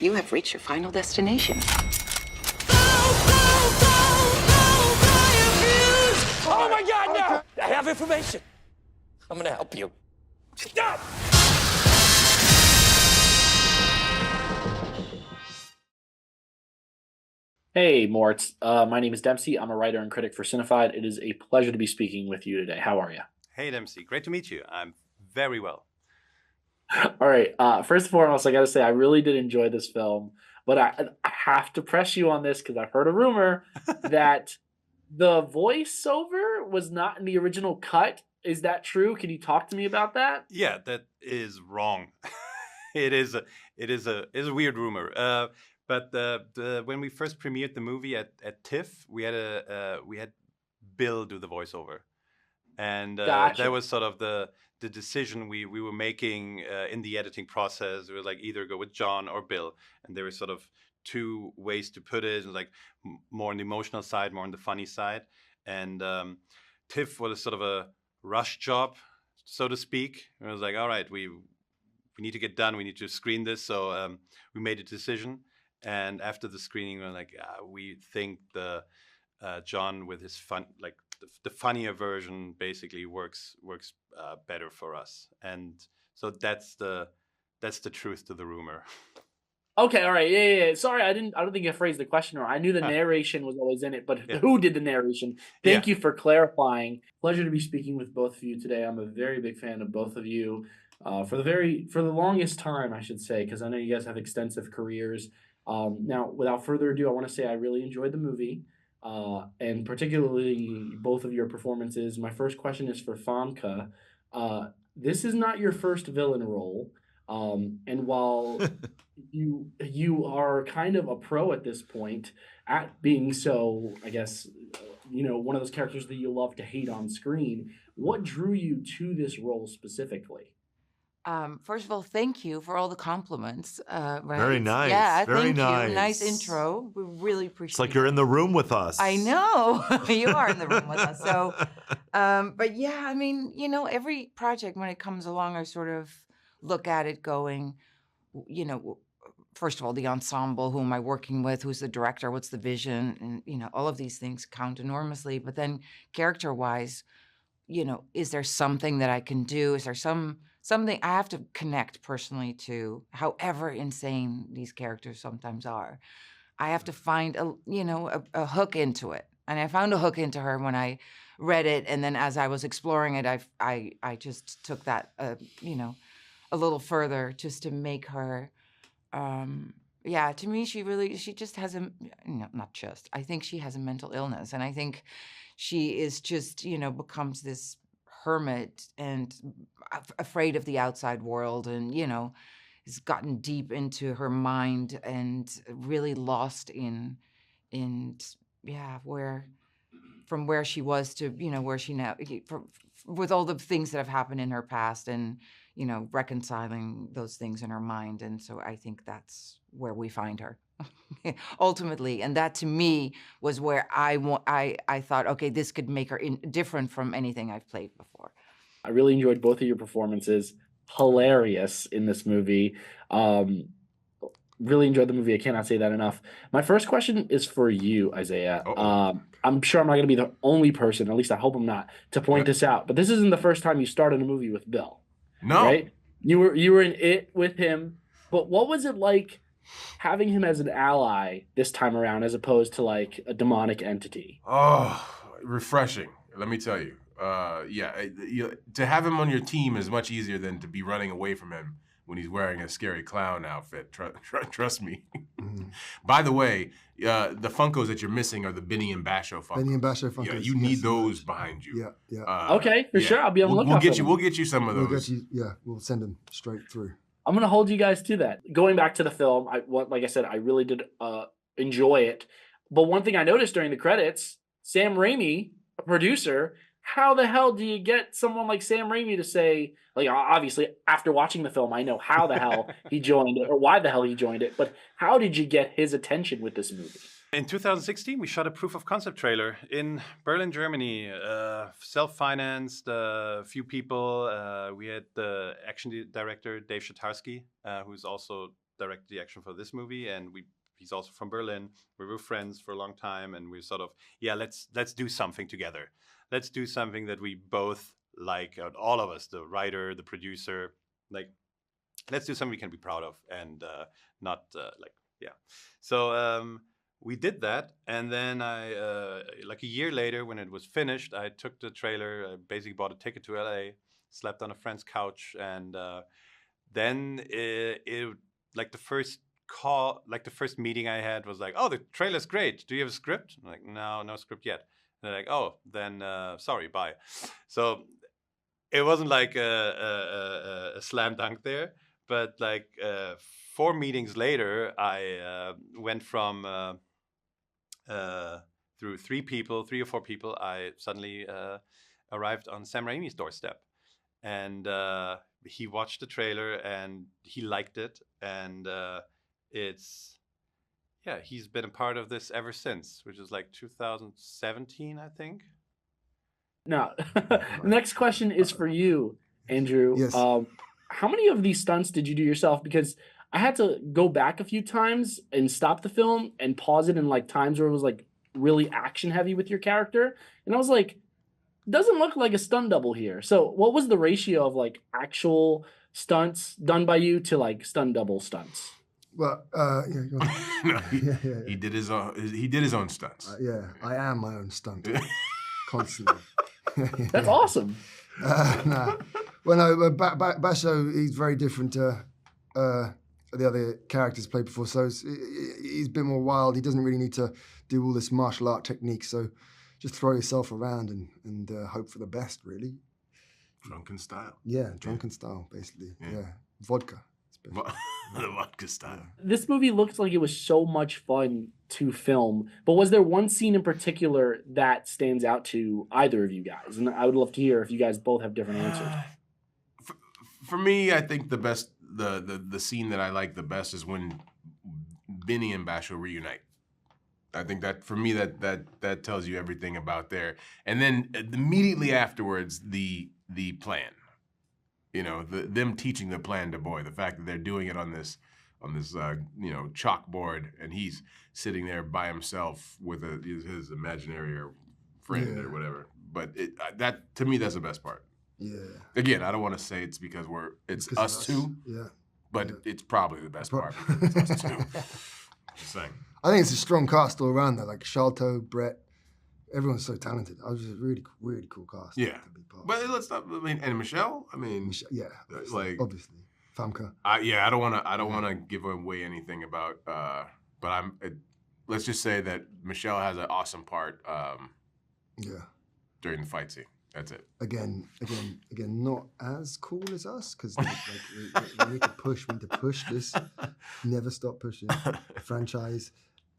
You have reached your final destination. Oh my God, no! I have information. I'm gonna help you. Stop! Hey, Mort. My name is Dempsey. I'm a writer and critic for Cinefied. It is a pleasure to be speaking with you today. How are you? Hey, Dempsey. Great to meet you. I'm very well. All right. First and foremost, I got to say, I really did enjoy this film, but I have to press you on this because I've heard a rumor that the voiceover was not in the original cut. Is that true? Can you talk to me about that? Yeah, that is wrong. it is a weird rumor. But when we first premiered the movie at TIFF, we had Bill do the voiceover, and Gotcha. that was sort of the decision we were making in the editing process. It was like either go with John or Bill, and there were sort of two ways to put it. It was like more on the emotional side, more on the funny side, and TIFF was sort of a rush job, so to speak. It was like, all right, we need to get done. We need to screen this, so we made a decision. And after the screening, we were like, we think the John with his fun, like the funnier version, basically works better for us. And so that's the truth to the rumor. Okay, all right, yeah. Sorry, I don't think I phrased the question wrong. I knew the narration was always in it, but who did the narration? Thank you for clarifying. Pleasure to be speaking with both of you today. I'm a very big fan of both of you. For the longest time, I should say, because I know you guys have extensive careers. Now, without further ado, I want to say I really enjoyed the movie, and particularly both of your performances. My first question is for Famke. This is not your first villain role, and while you are kind of a pro at this point at being so, I guess, one of those characters that you love to hate on screen. What drew you to this role specifically? First of all, thank you for all the compliments. Very Right? nice. Yeah, Very thank you. Nice nice. intro. We really appreciate It's like you're in the room with us. I know. You are in the room with us. So, but yeah, I mean, every project when it comes along, I sort of look at it going, first of all, the ensemble, who am I working with? Who's the director? What's the vision? And, all of these things count enormously. But then character-wise, is there something that I can do? Is there something I have to connect personally to, however insane these characters sometimes are? I have to find a hook into it. And I found a hook into her when I read it. And then as I was exploring it, I just took that, a little further just to make her, to me, she just has I think she has a mental illness. And I think she is just, becomes this hermit and afraid of the outside world and, has gotten deep into her mind and really lost from where she was to, where she now, with all the things that have happened in her past and, reconciling those things in her mind. And so I think that's where we find her. Ultimately, and that to me was where I thought, okay, this could make her different from anything I've played before. I really enjoyed both of your performances. Hilarious in this movie. Really enjoyed the movie. I cannot say that enough. My first question is for you, Isaiah. I'm sure I'm not going to be the only person, at least I hope I'm not, to point this out. But this isn't the first time you started a movie with Bill. No. Right? You were in it with him. But what was it like having him as an ally this time around as opposed to like a demonic entity? Oh, refreshing. Let me tell you. To have him on your team is much easier than to be running away from him when he's wearing a scary clown outfit. Trust me. By the way, the Funkos that you're missing are the Benny and Basho Funkos. Benny and Basho Funkos. Yeah, you need those behind you. Yeah. Okay, for sure. I'll be on the lookout. We'll get you some of those. We'll send them straight through. I'm going to hold you guys to that. Going back to the film, like I said, I really did enjoy it. But one thing I noticed during the credits, Sam Raimi, a producer, how the hell do you get someone like Sam Raimi to say, like, obviously, after watching the film, I know how the hell he joined it or why the hell he joined it, but how did you get his attention with this movie? In 2016, we shot a proof of concept trailer in Berlin, Germany, self-financed, a few people. We had the action director, Dave Shatarsky, who's also directed the action for this movie, and he's also from Berlin. We were friends for a long time, and we sort of, let's do something together. Let's do something that we both like, all of us, the writer, the producer, like, let's do something we can be proud of, and not So we did that, and then I, like a year later, when it was finished, I took the trailer, I basically bought a ticket to LA, slept on a friend's couch, and then it like the first meeting I had was like, oh, the trailer's great. Do you have a script? I'm like, no script yet. And they're like, oh, then sorry, bye. So it wasn't like a slam dunk there, but like 4 meetings later, I went from through 3 or 4 people, I suddenly arrived on Sam Raimi's doorstep, and he watched the trailer and he liked it, and he's been a part of this ever since, which is like 2017, I think. Now, the next question is for you, Andrew. Yes. How many of these stunts did you do yourself? Because I had to go back a few times and stop the film and pause it in like times where it was like really action heavy with your character. And I was like, doesn't look like a stunt double here. So what was the ratio of like actual stunts done by you to like stunt double stunts? Well, yeah, go on. No, he did his own stunts. Yeah, I am my own stunt constantly. That's awesome. Nah. Well, no, Basho, he's very different to the other characters played before. So he's a bit more wild. He doesn't really need to do all this martial art technique. So just throw yourself around and hope for the best, really. Drunken style. Yeah, drunken style, basically. Yeah. Vodka. The vodka style. This movie looks like it was so much fun to film, but was there one scene in particular that stands out to either of you guys? And I would love to hear if you guys both have different answers. For me, I think the best, the scene that I like the best is when Benny and Basho reunite. I think that for me that tells you everything about there. And then immediately afterwards, the plan. You know, them teaching the plan to Boy, the fact that they're doing it on this chalkboard, and he's sitting there by himself with his imaginary friend or whatever. But that to me, that's the best part. Yeah. Again, I don't want to say it's because it's us two. Yeah. But it's probably the best part because it's us two. Just saying. I think it's a strong cast all around there, like Sharlto, Brett. Everyone's so talented. I was just a really, really cool cast. Yeah. To be part of. But let's not. I mean, and Michelle. I mean, Yeah. like obviously, Famke. I don't want to give away anything about. But let's just say that Michelle has an awesome part. During the fight scene. That's it. Again, not as cool as us because we need to push. We need to push this. Never stop pushing. Franchise,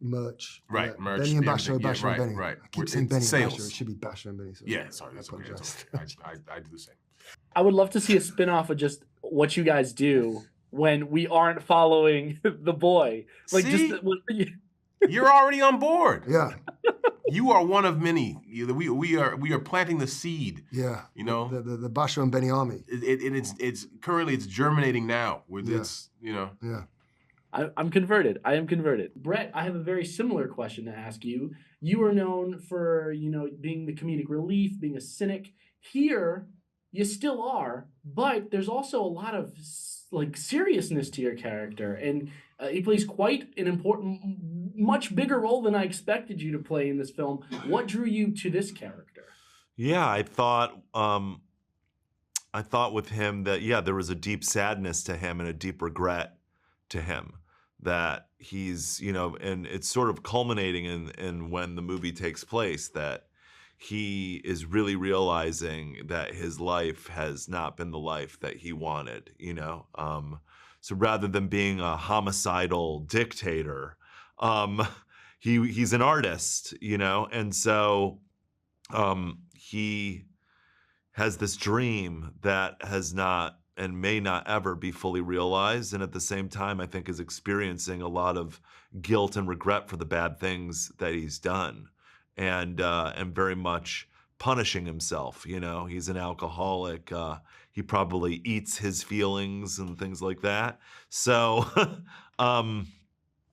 merch. Right, merch. Benny and Basho, yeah, Basho and Benny. Right. I keep saying Benny sales. and Basho. It should be Basho and Benny. So Yeah, sorry. I That's okay. apologize. I do the same. I would love to see a spin-off of just what you guys do when we aren't following the boy. Like See? just You're already on board. Yeah. You are one of many. We are planting the seed. Yeah. You know, the Basho and Benny army. It's currently germinating now with its Yeah. I'm converted. I am converted. Brett, I have a very similar question to ask you. You are known for, being the comedic relief, being a cynic. Here, you still are, but there's also a lot of seriousness to your character, and he plays quite an important, much bigger role than I expected you to play in this film. What drew you to this character? Yeah, I thought with him that there was a deep sadness to him and a deep regret to him that he's, and it's sort of culminating in when the movie takes place that he is really realizing that his life has not been the life that he wanted, So rather than being a homicidal dictator, he's an artist, and so he has this dream that has not and may not ever be fully realized, and at the same time, I think is experiencing a lot of guilt and regret for the bad things that he's done, and very much punishing himself. He's an alcoholic. he probably eats his feelings and things like that. So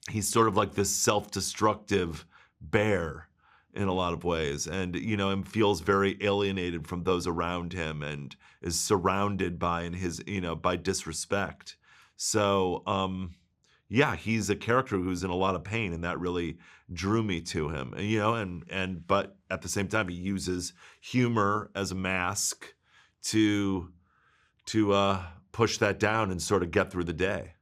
he's sort of like this self-destructive bear in a lot of ways, and and feels very alienated from those around him, and is surrounded by by disrespect. So yeah, he's a character who's in a lot of pain, and that really drew me to him. But at the same time, he uses humor as a mask to push that down and sort of get through the day.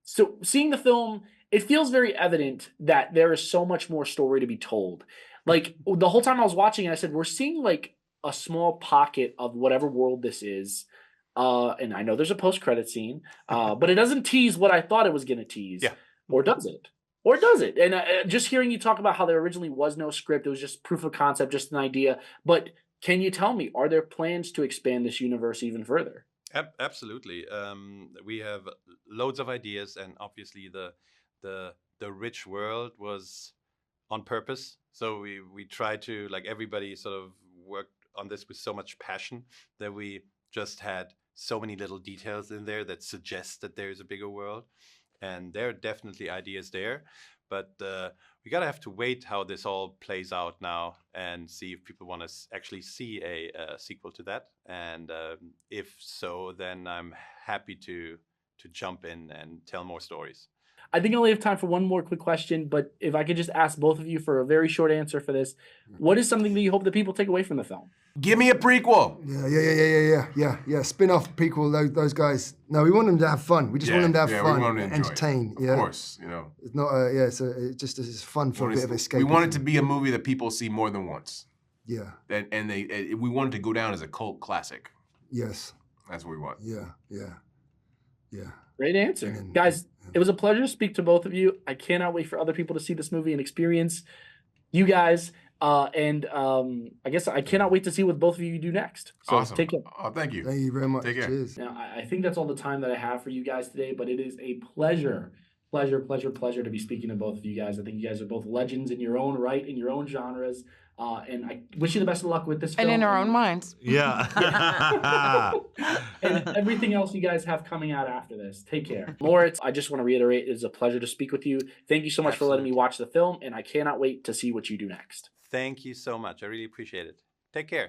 So seeing the film, it feels very evident that there is so much more story to be told. Like the whole time I was watching it, I said, we're seeing like a small pocket of whatever world this is. And I know there's a post-credit scene, but it doesn't tease what I thought it was going to tease. Yeah. Or does it? Or does it? And just hearing you talk about how there originally was no script, it was just proof of concept, just an idea. But can you tell me, are there plans to expand this universe even further? Absolutely. We have loads of ideas, and obviously the rich world was on purpose. So we tried to, like, everybody sort of worked on this with so much passion that we just had so many little details in there that suggest that there's a bigger world. And there are definitely ideas there. But we gotta have to wait how this all plays out now and see if people want to actually see a sequel to that. And if so, then I'm happy to jump in and tell more stories. I think I only have time for one more quick question, but if I could just ask both of you for a very short answer for this, what is something that you hope that people take away from the film? Give me a prequel. Yeah. Spin-off prequel. Those guys. No, we want them to have fun. We just want them to have fun, we want them to enjoy entertain. it. Of course, It's not. It's fun for a bit of escape. We want it to be a movie that people see more than once. Yeah. And we want it to go down as a cult classic. Yes. That's what we want. Yeah. Great answer. Guys, it was a pleasure to speak to both of you. I cannot wait for other people to see this movie and experience you guys. I guess I cannot wait to see what both of you do next. So awesome. Take care. Oh, thank you. Thank you very much. Take care. Cheers. Now, I think that's all the time that I have for you guys today, but it is a pleasure to be speaking to both of you guys. I think you guys are both legends in your own right, in your own genres. And I wish you the best of luck with this film. And in our own minds. Yeah. And everything else you guys have coming out after this. Take care. Moritz, I just want to reiterate, it is a pleasure to speak with you. Thank you so much for letting me watch the film, and I cannot wait to see what you do next. Thank you so much. I really appreciate it. Take care.